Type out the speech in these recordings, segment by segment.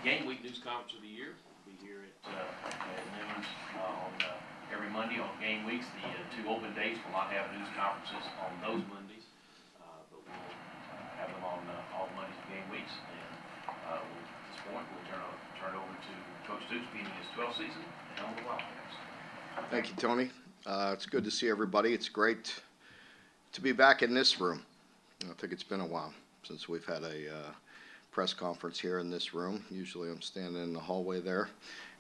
Game Week News Conference of the Year. We'll be here at noon on every Monday on game weeks. The two open days will not have news conferences on those Mondays, but we'll have them on all Mondays and game weeks. And at this point, we'll turn it over to Coach Stoops, beginning his 12th season at the Wildcats. Thank you, Tony. It's good to see everybody. It's great to be back in this room. I think it's been a while since we've had a press conference here in this room. Usually I'm standing in the hallway there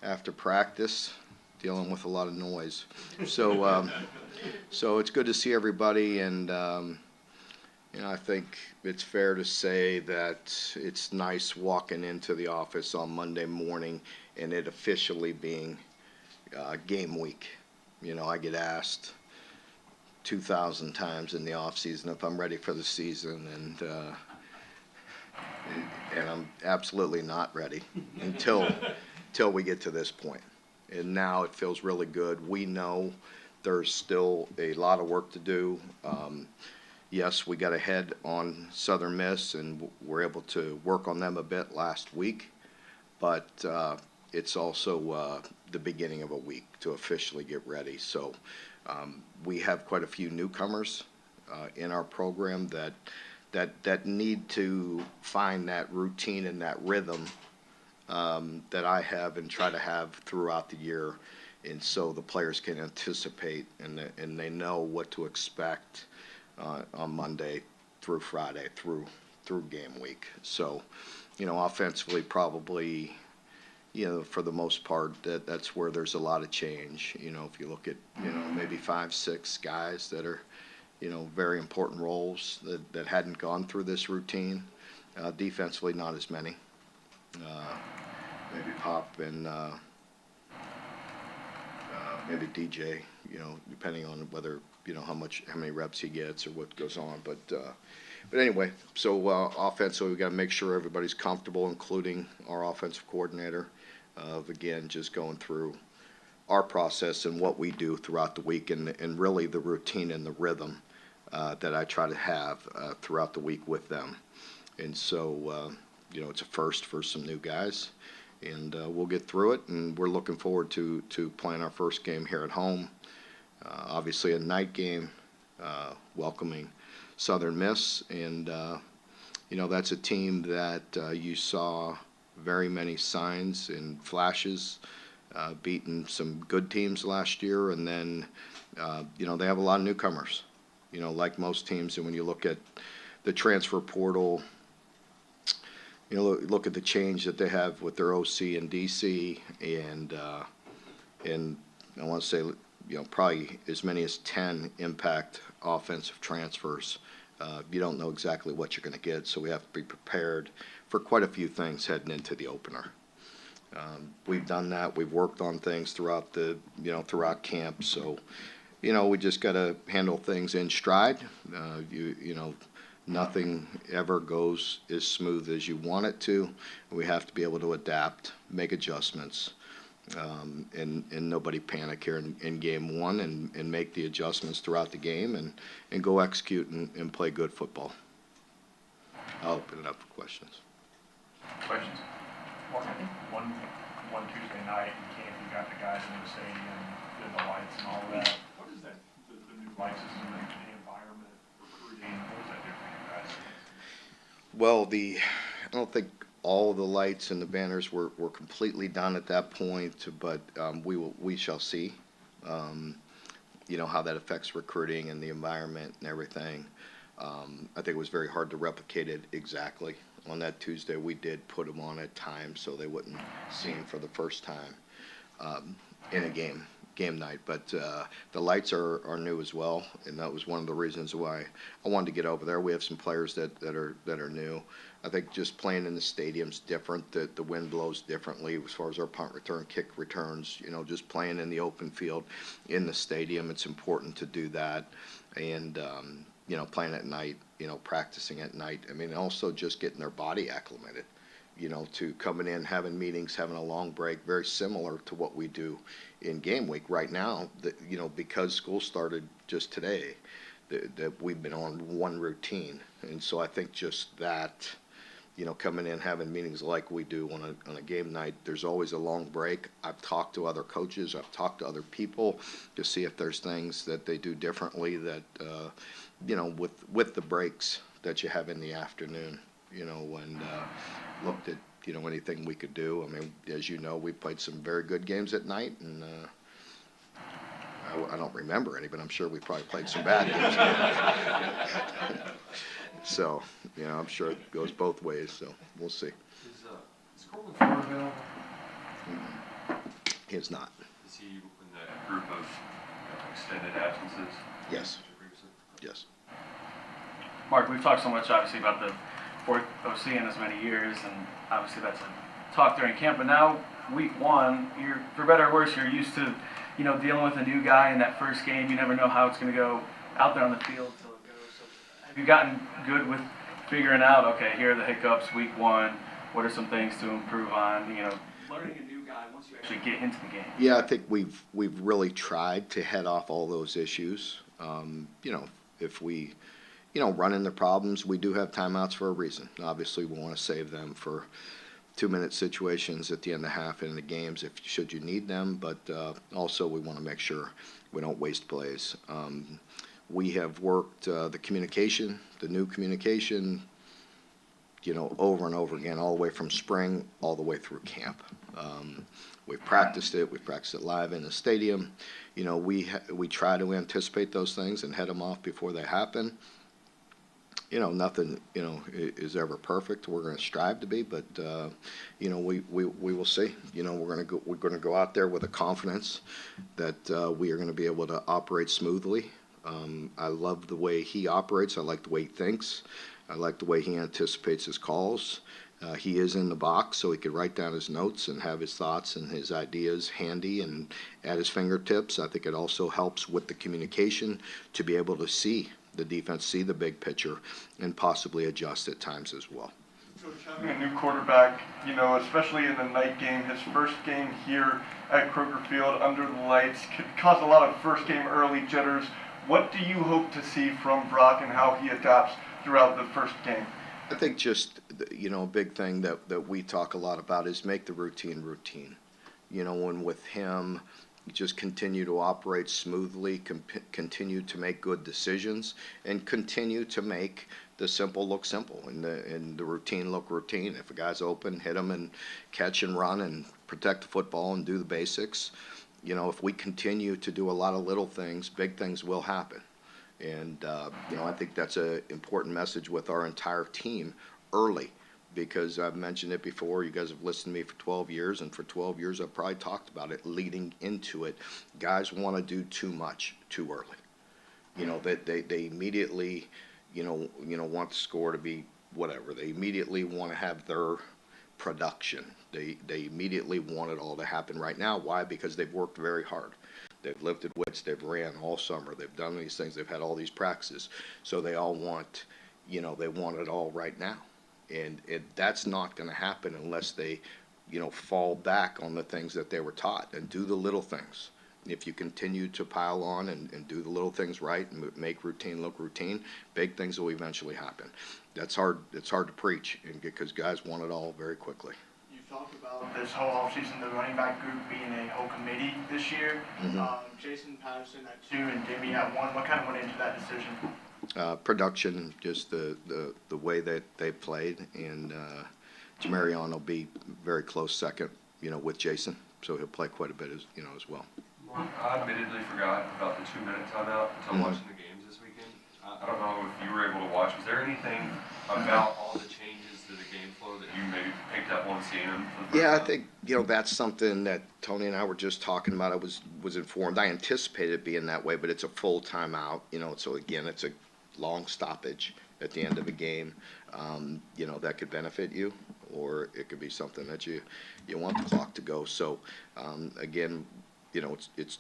after practice dealing with a lot of noise. So it's good to see everybody, and I think it's fair to say that it's nice walking into the office on Monday morning and it officially being game week. I get asked 2,000 times in the off season if I'm ready for the season, and I'm absolutely not ready until we get to this point. And now it feels really good. We know there's still a lot of work to do. Yes, we got ahead on Southern Miss, and we're able to work on them a bit last week, but it's also the beginning of a week to officially get ready. So we have quite a few newcomers in our program that need to find that routine and that rhythm that I have and try to have throughout the year, and so the players can anticipate and they know what to expect on Monday through Friday through game week. So, offensively, probably, for the most part, that's where there's a lot of change. If you look at, maybe 5, 6 guys that are, very important roles that hadn't gone through this routine. Defensively, not as many. Maybe Pop and maybe DJ, depending on whether, how many reps he gets or what goes on. But anyway, so offensively, we got to make sure everybody's comfortable, including our offensive coordinator, of again just going through our process and what we do throughout the week, and really the routine and the rhythm that I try to have throughout the week with them. And so, it's a first for some new guys, and we'll get through it, and we're looking forward to playing our first game here at home. Obviously a night game, welcoming Southern Miss, and that's a team that you saw very many signs and flashes, beating some good teams last year, and then they have a lot of newcomers, like most teams. And when you look at the transfer portal, look at the change that they have with their OC and DC, and I want to say, probably as many as 10 impact offensive transfers. You don't know exactly what you're going to get, so we have to be prepared for quite a few things heading into the opener. We've done that. We've worked on things throughout throughout camp. So, we just got to handle things in stride. Nothing ever goes as smooth as you want it to. We have to be able to adapt, make adjustments, and nobody panic here in game one, and make the adjustments throughout the game, and go execute and play good football. I'll open it up for questions. Questions? Mark, I think one Tuesday night in camp, you got the guys in the stadium, did the lights and all of that. What is that, the new light system and the environment, recruiting, what does that do for you guys? Well, I don't think all the lights and the banners were completely done at that point, but we shall see, how that affects recruiting and the environment and everything. I think it was very hard to replicate it exactly. On that Tuesday, we did put them on at times so they wouldn't see them for the first time in a game night. But the lights are new as well, and that was one of the reasons why I wanted to get over there. We have some players that are new. I think just playing in the stadium's different. The wind blows differently as far as our punt return, kick returns. Just playing in the open field in the stadium, it's important to do that. And playing at night, practicing at night. I mean, also just getting their body acclimated, to coming in, having meetings, having a long break, very similar to what we do in game week right now. Because school started just today, that we've been on one routine. And so I think just that coming in, having meetings like we do on a game night. There's always a long break. I've talked to other coaches, I've talked to other people to see if there's things that they do differently that, with the breaks that you have in the afternoon, and looked at, anything we could do. I mean, as you know, we played some very good games at night, and I don't remember any, but I'm sure we probably played some bad games. So, I'm sure it goes both ways, so we'll see. Is Corbin Ford available? He is not. Is he in that group of extended absences? Yes. Yes. Mark, we've talked so much, obviously, about the fourth OC in as many years, and obviously that's a talk during camp. But now, week one, you're, for better or worse, you're used to, dealing with a new guy in that first game. You never know how it's going to go out there on the field until it goes. So, have you gotten good with figuring out, okay, here are the hiccups, week one, what are some things to improve on, learning a new guy once you actually get into the game? Yeah, I think we've really tried to head off all those issues. If we, run into problems, we do have timeouts for a reason. Obviously, we want to save them for 2-minute situations at the end of half in the games should you need them, but also we want to make sure we don't waste plays. We have worked the communication, the new communication, over and over again, all the way from spring all the way through camp. We've practiced it. We've practiced it live in the stadium. We try to anticipate those things and head them off before they happen. Nothing, is ever perfect. We're going to strive to be, but we will see. We're going to go out there with a confidence that we are going to be able to operate smoothly. I love the way he operates. I like the way he thinks. I like the way he anticipates his calls. He is in the box, so he could write down his notes and have his thoughts and his ideas handy and at his fingertips. I think it also helps with the communication to be able to see the defense, see the big picture, and possibly adjust at times as well. Coach, having a new quarterback, especially in the night game, his first game here at Kroger Field under the lights could cause a lot of first game early jitters. What do you hope to see from Brock and how he adapts throughout the first game? I think just, a big thing that we talk a lot about is make the routine. And with him, just continue to operate smoothly, continue to make good decisions, and continue to make the simple look simple and the routine look routine. If a guy's open, hit him and catch and run and protect the football and do the basics. If we continue to do a lot of little things, big things will happen. And, I think that's an important message with our entire team early, because I've mentioned it before. You guys have listened to me for 12 years, and for 12 years I've probably talked about it leading into it. Guys want to do too much too early. That they immediately, want the score to be whatever. They immediately want to have their production. They immediately want it all to happen right now. Why? Because they've worked very hard. They've lifted weights, they've ran all summer, they've done these things, they've had all these practices. So they all want, they want it all right now. And that's not going to happen unless they, fall back on the things that they were taught and do the little things. If you continue to pile on and do the little things right and make routine look routine, big things will eventually happen. That's hard. It's hard to preach because guys want it all very quickly. You've talked about this whole offseason, the running back group being a whole committee this year. Jason Patterson at 2 and Jimmy at 1. What kind of went into that decision? Production, just the way that they played, and Jamarion will be very close second, with Jason, so he'll play quite a bit as well. I admittedly forgot about the 2-minute timeout until watching the games this weekend. I don't know if you were able to watch. Was there anything about all the changes to the game flow that you maybe picked up on seeing them for the first time? I think that's something that Tony and I were just talking about. I was informed. I anticipated it being that way, but it's a full timeout. So again, it's a long stoppage at the end of a game. That could benefit you, or it could be something that you want the clock to go. So again, it's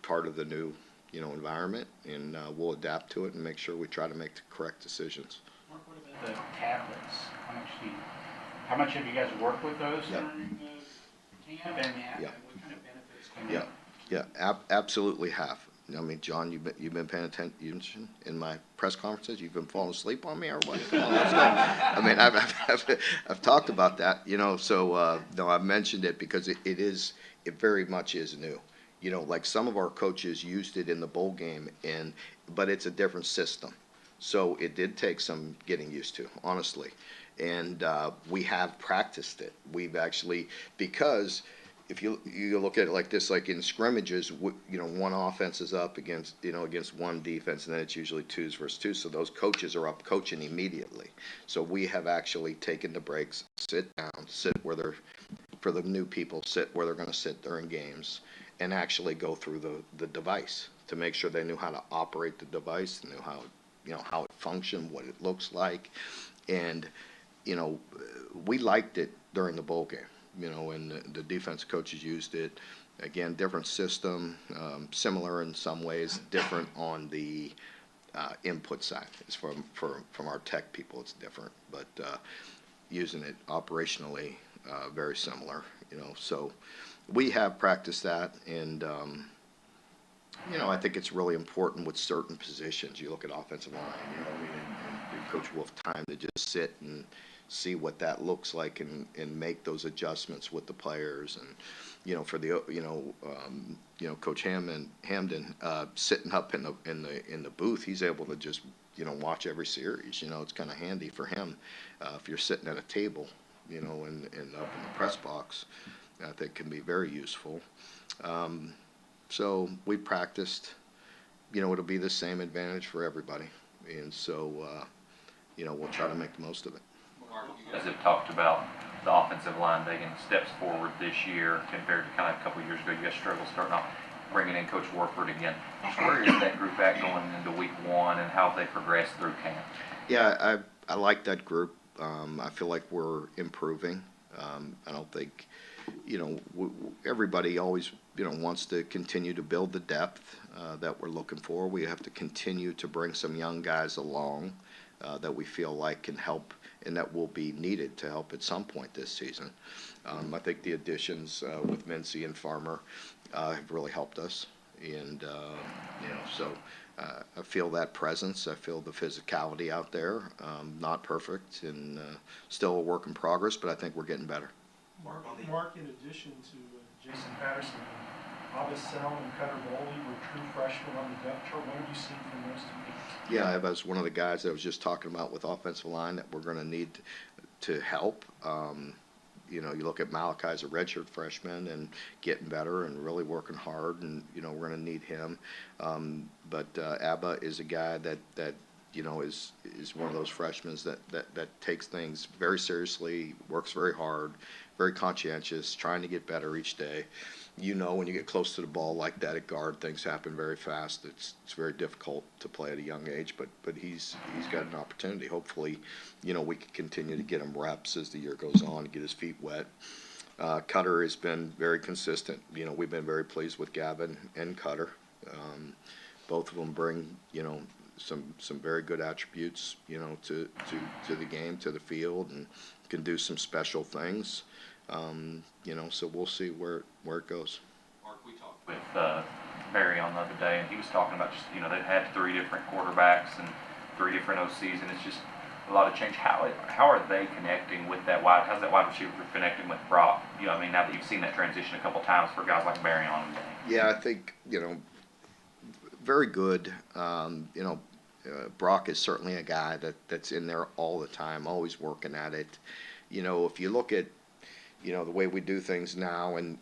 part of the new environment, and we'll adapt to it and make sure we try to make the correct decisions. Mark, what about the tablets? How much have you guys worked with those during the camp, and what kind of benefits can they? Absolutely have. I mean, John, you've been paying attention in my press conferences. You've been falling asleep on me or what? Come on, let's go. I mean, I've talked about that, you know. So no, I've mentioned it because it very much is new. You know, like some of our coaches used it in the bowl game, but it's a different system. So it did take some getting used to, honestly. And we have practiced it. We've actually, because if you look at it like this, like in scrimmages, you know, one offense is up against one defense, and then it's usually twos versus twos. So those coaches are up coaching immediately. So we have actually taken the breaks, sit down, for the new people, sit where they're going to sit during games, and actually go through the device to make sure they knew how to operate the device, knew how it functioned, what it looks like, and you know, we liked it during the bowl game. You know, and the defense coaches used it. Again, different system, similar in some ways, different on the input side. It's from our tech people, it's different, but using it operationally, very similar. You know, so we have practiced that, and you know, I think it's really important with certain positions. You look at offensive line, you know, I mean, and Coach Wolf time to just sit and see what that looks like and make those adjustments with the players. And you know, for the Coach Hamden sitting up in the booth, he's able to just watch every series. You know, it's kind of handy for him if you're sitting at a table, you know, and up in the press box. I think can be very useful. So we practiced. You know, it'll be the same advantage for everybody, and so you know, we'll try to make the most of it. Mark, you guys have talked about the offensive line taking steps forward this year compared to kind of a couple of years ago. You guys struggled starting off, bringing in Coach Warford again. Where is that group at going into week one, and how have they progressed through camp? Yeah, I like that group. I feel like we're improving. I don't think, you know, everybody always, you know, wants to continue to build the depth that we're looking for. We have to continue to bring some young guys along that we feel like can help and that will be needed to help at some point this season. I think the additions with Mincy and Farmer have really helped us, and you know, so I feel that presence. I feel the physicality out there. Not perfect and still a work in progress, but I think we're getting better. Mark, in addition to Jason Patterson, Abbas Selm and Cutter Bowley were true freshmen on the depth chart. What have you seen from those two teams? Yeah, I was one of the guys that I was just talking about with offensive line that we're going to need to help. You know, you look at Malachi's a redshirt freshman and getting better and really working hard, and you know, we're going to need him. But Abba is a guy that you know is one of those freshmen that takes things very seriously, works very hard, very conscientious, trying to get better each day. You know, when you get close to the ball like that at guard, things happen very fast. It's very difficult to play at a young age, but he's got an opportunity. Hopefully, you know, we can continue to get him reps as the year goes on, get his feet wet. Cutter has been very consistent. You know, we've been very pleased with Gavin and Cutter. Both of them bring, you know, some very good attributes, you know, to the game, to the field, and can do some special things. You know, so we'll see where it goes. Mark, we talked with Barry on the other day, and he was talking about just, you know, they've had 3 different quarterbacks and 3 different OCs, and it's just a lot of change. How are they connecting with that how's that wide receiver connecting with Brock? You know, I mean, now that you've seen that transition a couple times for guys like Barry on the game. Yeah, I think, you know, very good. You know, Brock is certainly a guy that's in there all the time, always working at it. You know, if you look at, you know, the way we do things now and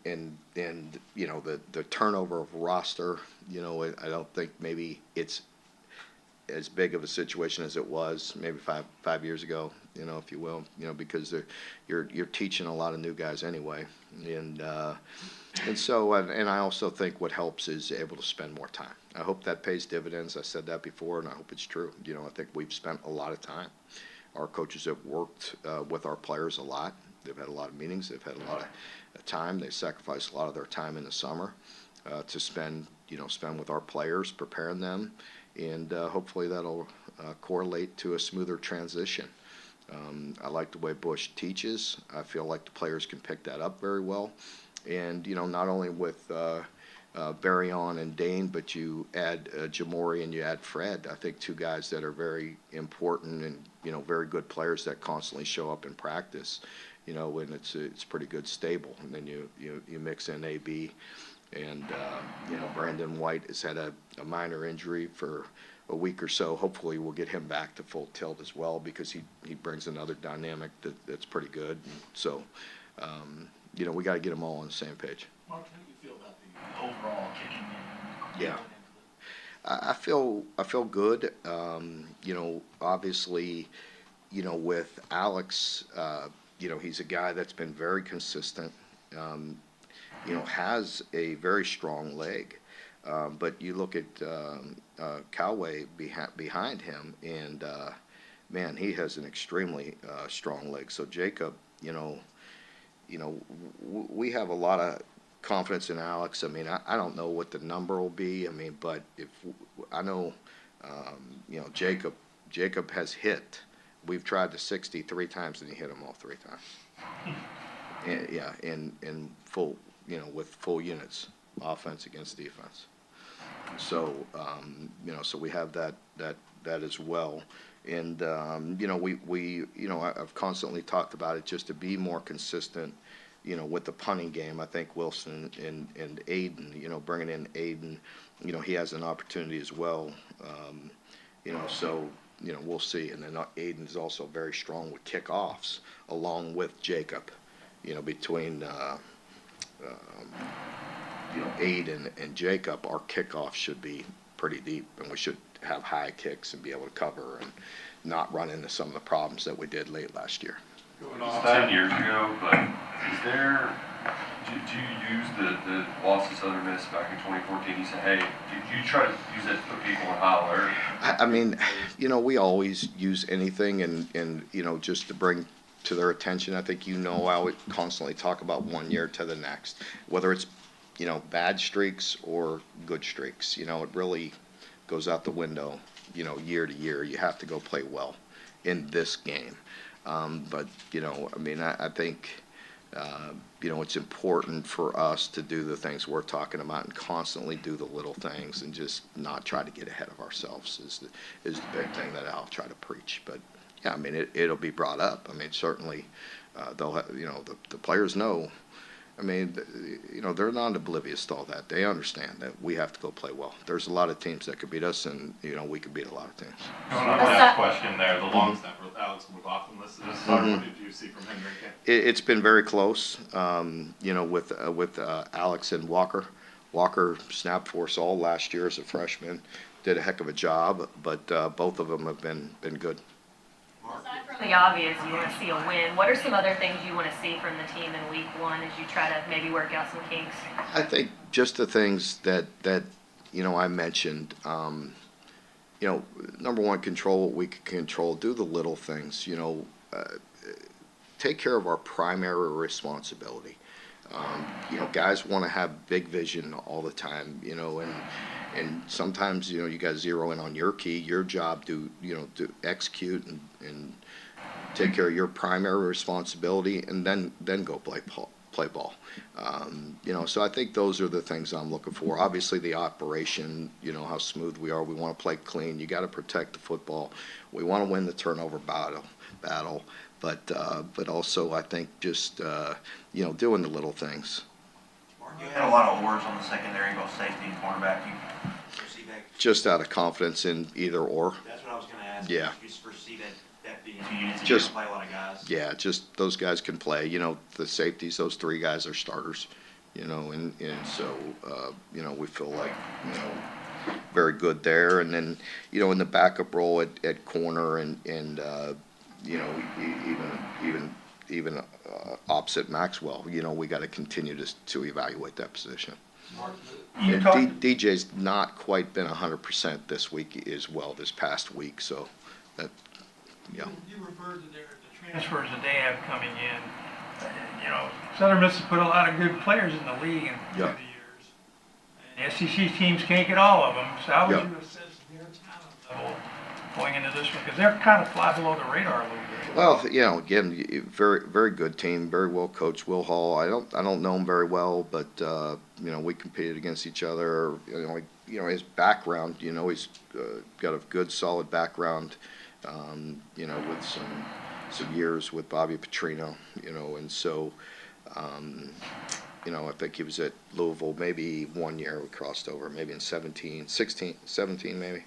you know, the turnover of roster, you know, I don't think maybe it's as big of a situation as it was maybe five years ago, you know, if you will, you know, because you're teaching a lot of new guys anyway. And so I also think what helps is able to spend more time. I hope that pays dividends. I said that before, and I hope it's true. You know, I think we've spent a lot of time. Our coaches have worked with our players a lot. They've had a lot of meetings. They've had a lot of time. They sacrificed a lot of their time in the summer to spend with our players, preparing them, and hopefully that'll correlate to a smoother transition. I like the way Bush teaches. I feel like the players can pick that up very well, and you know, not only with Barryon and Dane, but you add Jamori and you add Fred. I think two guys that are very important and, you know, very good players that constantly show up in practice, you know, and it's pretty good stable. And then you mix in AB and, you know, Brandon White has had a minor injury for a week or so. Hopefully we'll get him back to full tilt as well, because he brings another dynamic that's pretty good. And so, you know, we got to get them all on the same page. Mark, how do you feel about the overall kicking in? Yeah. I feel good. You know, obviously, you know, with Alex, you know, he's a guy that's been very consistent. You know, has a very strong leg. But you look at Cowway behind him, and man, he has an extremely strong leg. So Jacob, you know, we have a lot of confidence in Alex. I mean, I don't know what the number will be. I mean, but if I know, you know, Jacob has hit. We've tried the 60 3 times, and he hit them all 3 times. And, yeah, in full, you know, with full units, offense against defense. So, you know, so we have that as well. And, you know, we you know, I've constantly talked about it, just to be more consistent, you know, with the punting game. I think Wilson and Aiden, you know, bringing in Aiden, you know, he has an opportunity as well. You know, so, you know, we'll see. And then Aiden's also very strong with kickoffs, along with Jacob, you know, between, you know, Aiden and Jacob, our kickoff should be pretty deep, and we should have high kicks and be able to cover and not run into some of the problems that we did late last year. It was 10 years ago, but is there, do you use the loss to Southern Miss back in 2014? You say, hey, do you try to use that to put people in high alert? I mean, you know, we always use anything and, you know, just to bring to their attention. I think, you know, I would constantly talk about 1 year to the next, whether it's, you know, bad streaks or good streaks. You know, it really goes out the window, you know, year to year. You have to go play well in this game. But, you know, I mean, I think, you know, it's important for us to do the things we're talking about and constantly do the little things and just not try to get ahead of ourselves is the big thing that I'll try to preach. But, yeah, I mean, it'll be brought up. I mean, certainly they'll have, you know, the players know. I mean, you know, they're not oblivious to all that. They understand that we have to go play well. There's a lot of teams that could beat us, and, you know, we could beat a lot of teams. Going on to that question there, the long snapper, Alex McLaughlin, what did you see from him during camp? It's been very close, you know, with Alex and Walker. Walker snapped for us all last year as a freshman, did a heck of a job, but both of them have been good. Aside from the obvious, you want to see a win. What are some other things you want to see from the team in week 1 as you try to maybe work out some kinks? I think just the things that you know, I mentioned. You know, number one, control what we can control. Do the little things. You know, take care of our primary responsibility. You know, guys want to have big vision all the time. You know, and sometimes, you know, you got to zero in on your key, your job to, you know, to execute and take care of your primary responsibility, and then go play ball. You know, so I think those are the things I'm looking for. Obviously, the operation, you know, how smooth we are. We want to play clean. You got to protect the football. We want to win the turnover battle. But also, I think just, you know, doing the little things. You had a lot of oars on the secondary, both safety and cornerback. You foresee that? Just out of confidence in either or. That's what I was going to ask. Yeah. You just foresee that being 2 units and Just- play a lot of guys. Yeah, just those guys can play. You know, the safeties, those 3 guys are starters. You know, and so, you know, we feel like, you know, very good there. And then, you know, in the backup role at corner and you know, even opposite Maxwell, you know, we got to continue to evaluate that position. And DJ's not quite been 100% this week as well, this past week, so that, yeah. You referred to the transfers that they have coming in. You know, Southern Miss has put a lot of good players in the league through the years. And the SEC teams can't get all of them, so how would you assess their talent level going into this one? Because they're kind of fly below the radar a little bit. Well, again, very, very good team, very well coached. Will Hall, I don't know him very well, but we competed against each other. His background, he's got a good, solid background. With some years with Bobby Petrino, and so, I think he was at Louisville maybe 1 year. We crossed over, maybe in 17 maybe.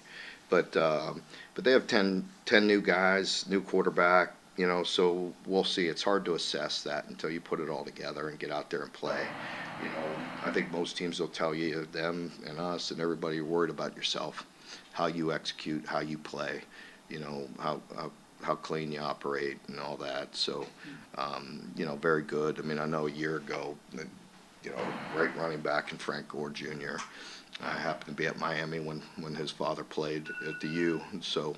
But they have 10 new guys, new quarterback, so we'll see. It's hard to assess that until you put it all together and get out there and play. I think most teams will tell you, them and us and everybody, you're worried about yourself, how you execute, how you play, how clean you operate and all that. So, very good. I mean, I know a year ago, great running back in Frank Gore Jr. I happened to be at Miami when his father played at the U. And so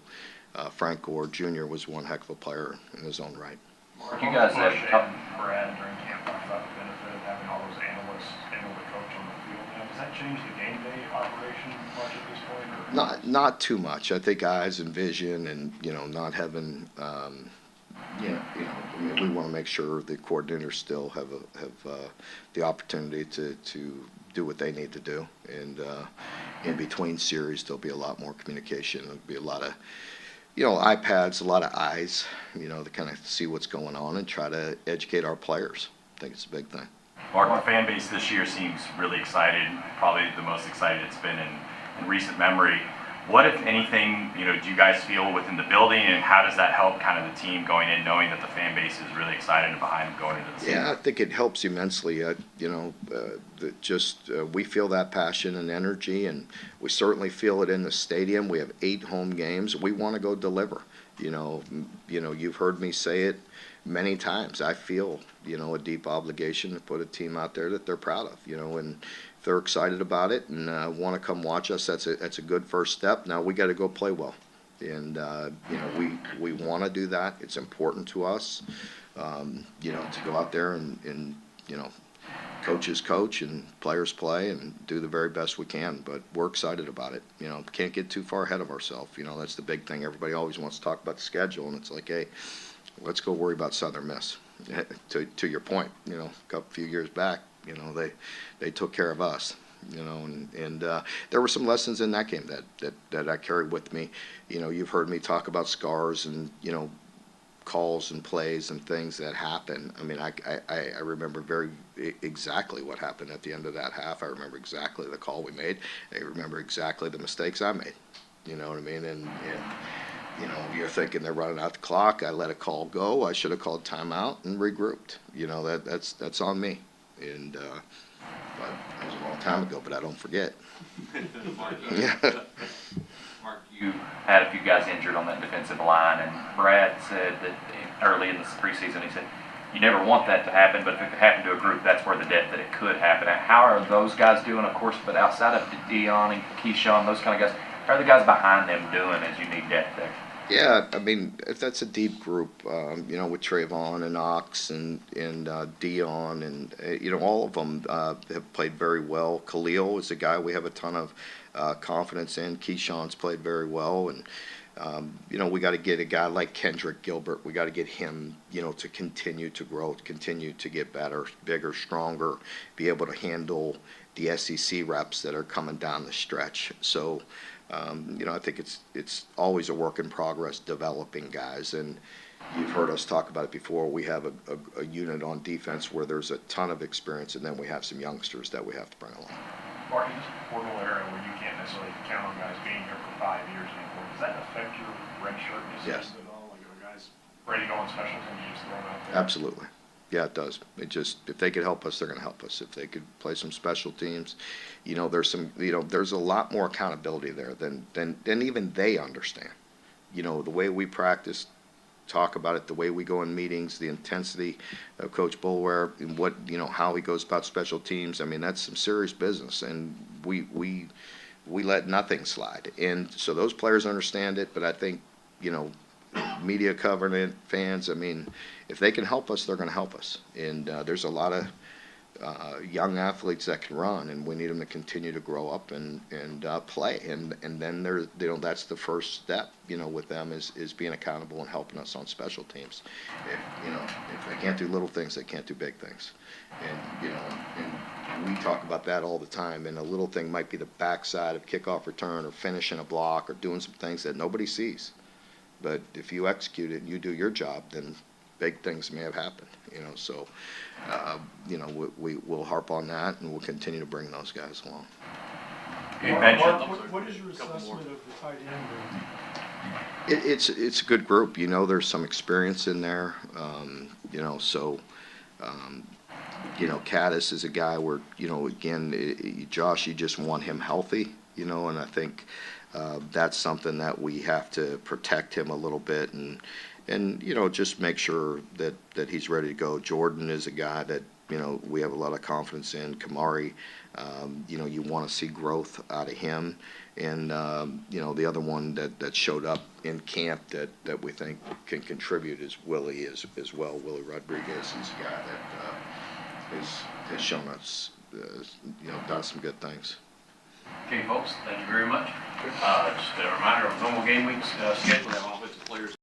Frank Gore Jr. was one heck of a player in his own right. Mark, You guys have Brad during camp talked about the benefit of having all those analysts able to coach on the field. Now, does that change the game day operation much at this point? Or? Not too much. I think eyes and vision and, not having, we want to make sure the coordinators still have the opportunity to do what they need to do. And in between series, there'll be a lot more communication. There'll be a lot of, iPads, a lot of eyes, to kind of see what's going on and try to educate our players. I think it's a big thing. Mark, the fan base this year seems really excited, probably the most excited it's been in recent memory. What, if anything, do you guys feel within the building, and how does that help kind of the team going in, knowing that the fan base is really excited and behind them going into the season? Yeah, I think it helps immensely. We feel that passion and energy, and we certainly feel it in the stadium. We have 8 home games. We want to go deliver. You've heard me say it many times. I feel, a deep obligation to put a team out there that they're proud of, and if they're excited about it and want to come watch us, that's a good first step. Now we got to go play well, and we want to do that. It's important to us, to go out there and coaches coach and players play and do the very best we can. But we're excited about it. Can't get too far ahead of ourselves. That's the big thing. Everybody always wants to talk about the schedule, and it's like, hey, let's go worry about Southern Miss. To your point, a few years back, they took care of us, and there were some lessons in that game that I carried with me. You've heard me talk about scars and, calls and plays and things that happen. I mean, I remember very exactly what happened at the end of that half. I remember exactly the call we made. I remember exactly the mistakes I made. You know what I mean? And you're thinking they're running out the clock. I let a call go. I should have called timeout and regrouped. That's on me. And but it was a long time ago, but I don't forget. Mark, you had a few guys injured on that defensive line, and Brad said that early in the preseason, he said, you never want that to happen, but if it could happen to a group, that's where the depth that it could happen. How are those guys doing, of course, but outside of Dion and Keyshawn, those kind of guys, how are the guys behind them doing as you need depth there? Yeah, I mean, that's a deep group, with Trayvon and Ox and Dion and, all of them have played very well. Khalil is a guy we have a ton of confidence in. Keyshawn's played very well. And, we got to get a guy like Kendrick Gilbert. We got to get him, to continue to grow, to continue to get better, bigger, stronger, be able to handle the SEC reps that are coming down the stretch. So, I think it's always a work in progress developing guys, and you've heard us talk about it before. We have a unit on defense where there's a ton of experience, and then we have some youngsters that we have to bring along. Mark, in this portal era where you can't necessarily count on guys being here for 5 years anymore, does that affect your redshirt decisions at all? Like, are guys ready to go on special teams, you just throw them out there? Absolutely. Yeah, it does. If they could help us, they're going to help us. If they could play some special teams, there's a lot more accountability there than even they understand. The way we practice, talk about it, the way we go in meetings, the intensity of Coach Boulware and how he goes about special teams. I mean, that's some serious business, and we let nothing slide. And so those players understand it, but I think, media covering it, fans, I mean, if they can help us, they're going to help us. And there's a lot of young athletes that can run, and we need them to continue to grow up and play. And then that's the first step, with them is being accountable and helping us on special teams. If they can't do little things, they can't do big things. And we talk about that all the time. And a little thing might be the backside of kickoff return or finishing a block or doing some things that nobody sees. But if you execute it and you do your job, then big things may have happened, so, we'll harp on that and we'll continue to bring those guys along. You mentioned, What is your assessment of the tight end group? It's a good group, there's some experience in there, so, Caddis is a guy where, again, Josh, you just want him healthy, and I think that's something that we have to protect him a little bit and just make sure that he's ready to go. Jordan is a guy that, we have a lot of confidence in. Kamari, you want to see growth out of him. And, the other one that showed up in camp that we think can contribute is Willie as well. Willie Rodriguez is a guy that has shown us, done some good things. Okay, folks, thank you very much. Just a reminder of normal game weeks schedule. We have offensive players